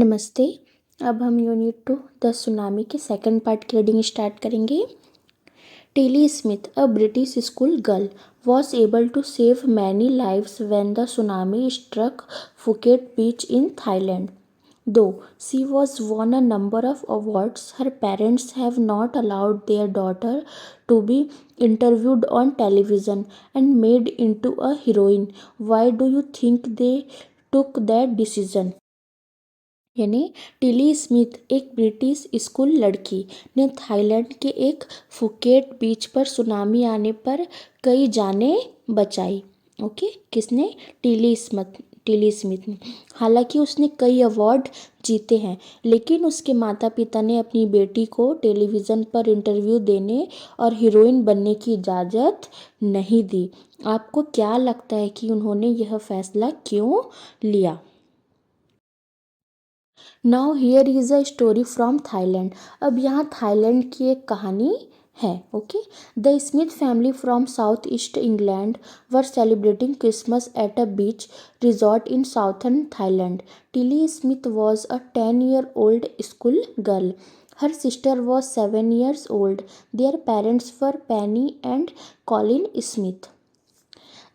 नमस्ते। अब हम यूनिट 2 द सुनामी के सेकंड पार्ट की रीडिंग स्टार्ट करेंगे। Tilly Smith, a British school girl, was able to save many lives when the tsunami struck Phuket Beach in Thailand. Though she was won a number of awards, her parents have not allowed their daughter to be interviewed on television and made into a heroine. Why do you think they took that decision? यानी Tilly Smith, एक British school लड़की, ने Thailand के एक Phuket बीच पर tsunami आने पर कई जानें बचाई। ओके, किसने? टिली स्मिथ ने। हालांकि उसने कई अवार्ड जीते हैं, लेकिन उसके माता पिता ने अपनी बेटी को टेलीविज़न पर इंटरव्यू देने और हीरोइन बनने की इजाज़त नहीं दी। आपको क्या लगता है कि उन्होंने यह फैसला क्यों लिया? Now here is a story from Thailand. अब यहाँ थाईलैंड की एक कहानी है। Okay, the Smith family from south east England were celebrating Christmas at a beach resort in southern Thailand. Tilly Smith was a 10-year-old school girl. Her sister was 7 years old. Their parents were Penny and Colin Smith.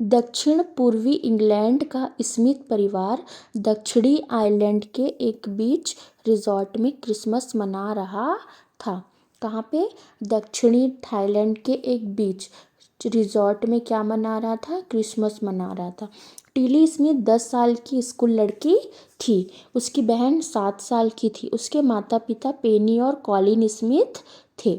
दक्षिण पूर्वी England का Smith परिवार दक्षिणी Ireland के एक beach resort में Christmas मना रहा था। कहाँ पे? दक्षिणी थाईलैंड के एक बीच रिजॉर्ट में क्या मना रहा था? क्रिसमस मना रहा था। टिली स्मिथ 10 साल की स्कूल लड़की थी। उसकी बहन 7 साल की थी। उसके माता पिता पेनी और कॉलिन स्मिथ थे।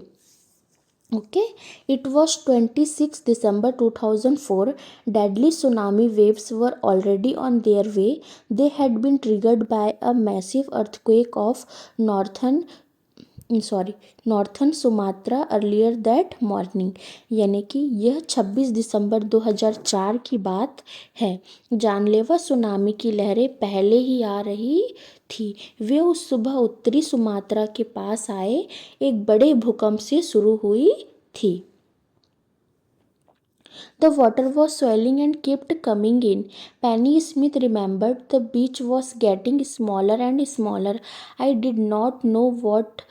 Okay, it was 26 December 2004. Deadly tsunami waves were already on their way. They had been triggered by a massive earthquake of northern Sumatra earlier that morning. यानी कि यह 26 दिसंबर 2004 की बात है। जानलेवा सुनामी की लहरें पहले ही आ रही थी। वे उस सुबह उत्तरी सुमात्रा के पास आए एक बड़े भूकंप से शुरू हुई थी। The water was swelling and kept coming in. Penny Smith remembered the beach was getting smaller and smaller. I did not know what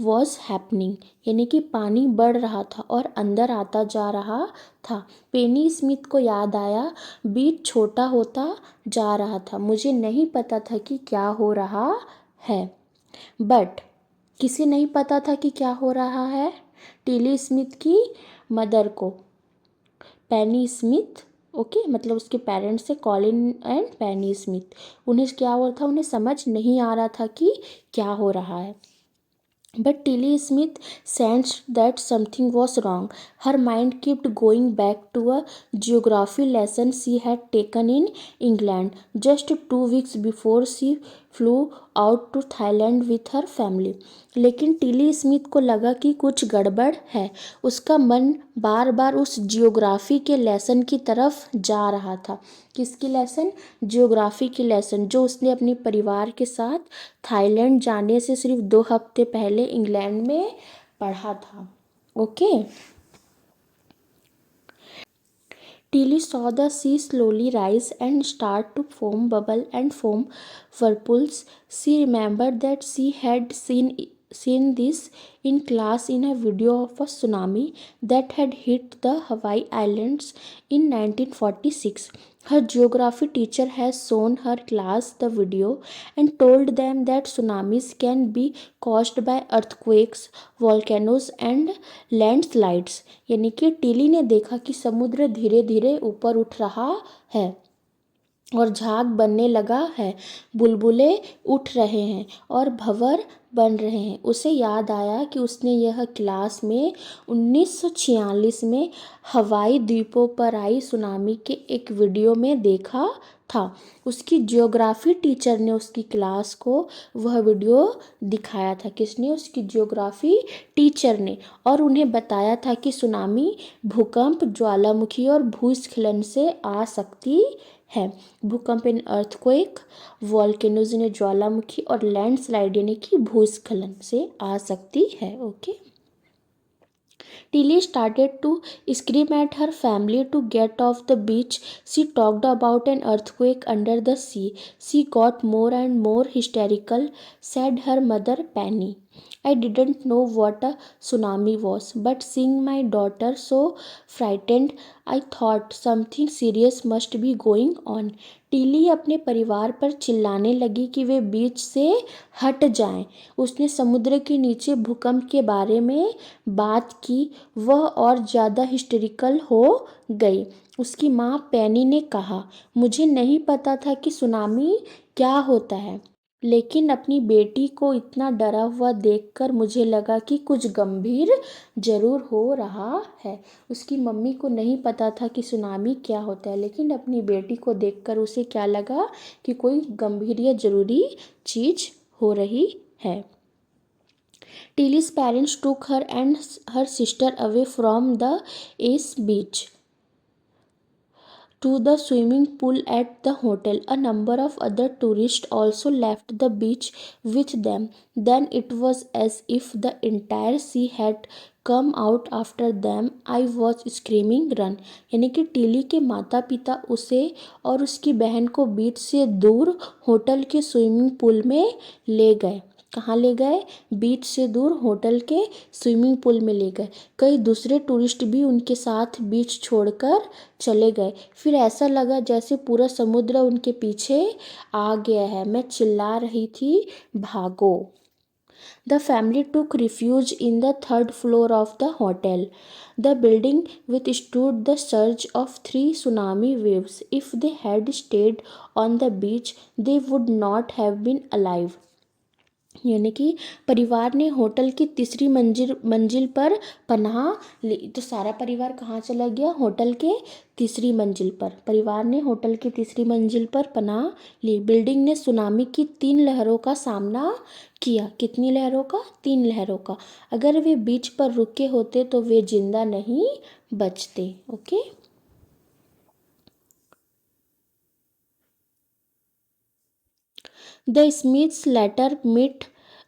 was happening. यानी कि पानी बढ़ रहा था और अंदर आता जा रहा था। पेनी स्मिथ को याद आया, बीच छोटा होता जा रहा था। मुझे नहीं पता था कि क्या हो रहा है। बट किसे नहीं पता था कि क्या हो रहा है? टिली स्मिथ की मदर को, पेनी स्मिथ। ओके, मतलब उसके पेरेंट्स से कॉलिन एंड पेनी स्मिथ। उन्हें क्या हो रहा था? उन्हें समझ नहीं आ रहा था कि क्या हो रहा है। But Tilly Smith sensed that something was wrong. Her mind kept going back to a geography lesson she had taken in England just 2 weeks before she flew out to Thailand with her family. लेकिन Tilly Smith को लगा कि कुछ गड़बड़ है। उसका मन बार बार उस जियोग्राफी के लेसन की तरफ जा रहा था। किसकी लेसन? जियोग्राफी की लेसन, जो उसने अपने परिवार के साथ थाईलैंड जाने से सिर्फ 2 हफ्ते पहले इंग्लैंड में पढ़ा था। Okay, Tilly saw the sea slowly rise and start to foam bubble and foam whirlpools. She remembered that she had seen this in class in a video of a tsunami that had hit the Hawaii Islands in 1946. Her geography teacher has shown her class the video and told them that tsunamis can be caused by earthquakes, volcanoes and landslides. यानी कि Tilly ने देखा कि समुद्र धीरे धीरे ऊपर उठ रहा है और झाग बनने लगा है, बुलबुले उठ रहे हैं और भंवर बन रहे हैं। उसे याद आया कि उसने यह क्लास में 1946 में हवाई द्वीपों पर आई सुनामी के एक वीडियो में देखा था। उसकी जियोग्राफी टीचर ने उसकी क्लास को वह वीडियो दिखाया था। किसने? उसकी जियोग्राफी टीचर ने। और उन्हें बताया था कि सुनामी भूकंप, ज्वालामुखी और भूस्खलन से आ सकती है। भूकंप इन अर्थक्वेक, वॉल्केनोज ने ज्वालामुखी और लैंडस्लाइड यानी कि भूस्खलन से आ सकती है। Okay, Tilly started to scream at her family to get off the beach. She talked about an earthquake under the sea. She got more and more hysterical, said her mother Penny. I didn't know what a tsunami was, but seeing my daughter so frightened, I thought something serious must be going on. Tilly अपने परिवार पर चिल्लाने लगी कि वे बीच से हट जाएं। उसने समुद्र के नीचे भूकंप के बारे में बात की। वह और ज़्यादा हिस्टेरिकल हो गई। उसकी माँ पेनी ने कहा, मुझे नहीं पता था कि सुनामी क्या होता है, लेकिन अपनी बेटी को इतना डरा हुआ देखकर मुझे लगा कि कुछ गंभीर जरूर हो रहा है। उसकी मम्मी को नहीं पता था कि सुनामी क्या होता है, लेकिन अपनी बेटी को देखकर उसे क्या लगा कि कोई गंभीर या जरूरी चीज हो रही है। Tilly's parents took her and her sister away from the Ace Beach to the swimming pool at the hotel. A number of other tourists also left the beach with them. Then it was as if the entire sea had come out after them. I was screaming run. यानी कि Tilly के माता पिता उसे और उसकी बहन को बीच से दूर होटल के स्विमिंग पूल में ले गए। कहाँ ले गए? बीच से दूर होटल के स्विमिंग पूल में ले गए। कई दूसरे टूरिस्ट भी उनके साथ बीच छोड़कर चले गए। फिर ऐसा लगा जैसे पूरा समुद्र उनके पीछे आ गया है। मैं चिल्ला रही थी, भागो। The family took refuge in the third floor of the hotel. The building withstood the surge of 3 tsunami waves. If they had stayed on the beach, they would not have been alive. यानी कि परिवार ने hotel की तीसरी मंजिल पर पनाह ली। तो सारा परिवार कहाँ चला गया? होटल के तीसरी मंजिल पर। परिवार ने होटल की तीसरी मंजिल पर पनाह ली। बिल्डिंग ने सुनामी की 3 लहरों का सामना किया। कितनी लहरों का? 3 लहरों का। अगर वे बीच पर रुके होते तो वे जिंदा नहीं बचते। Okay. The Smiths later met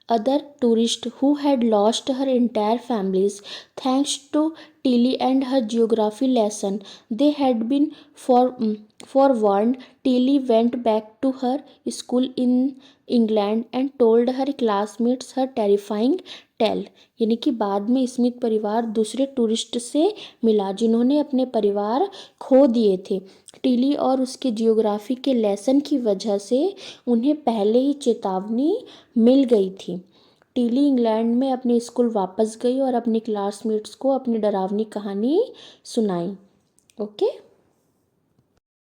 other tourists who had lost her entire families. Thanks to Tilly and her geography lesson, they had been forewarned. Tilly went back to her school in England and told her classmates her terrifying tale. यानी कि बाद में Smith परिवार दूसरे tourist से मिला जिन्होंने अपने परिवार खो दिए थे। टीली और उसके जियोग्राफी के लेसन की वजह से उन्हें पहले ही चेतावनी मिल गई थी। टीली इंग्लैंड में अपने स्कूल वापस गई और अपने क्लासमेट्स को अपनी डरावनी कहानी सुनाई। ओके।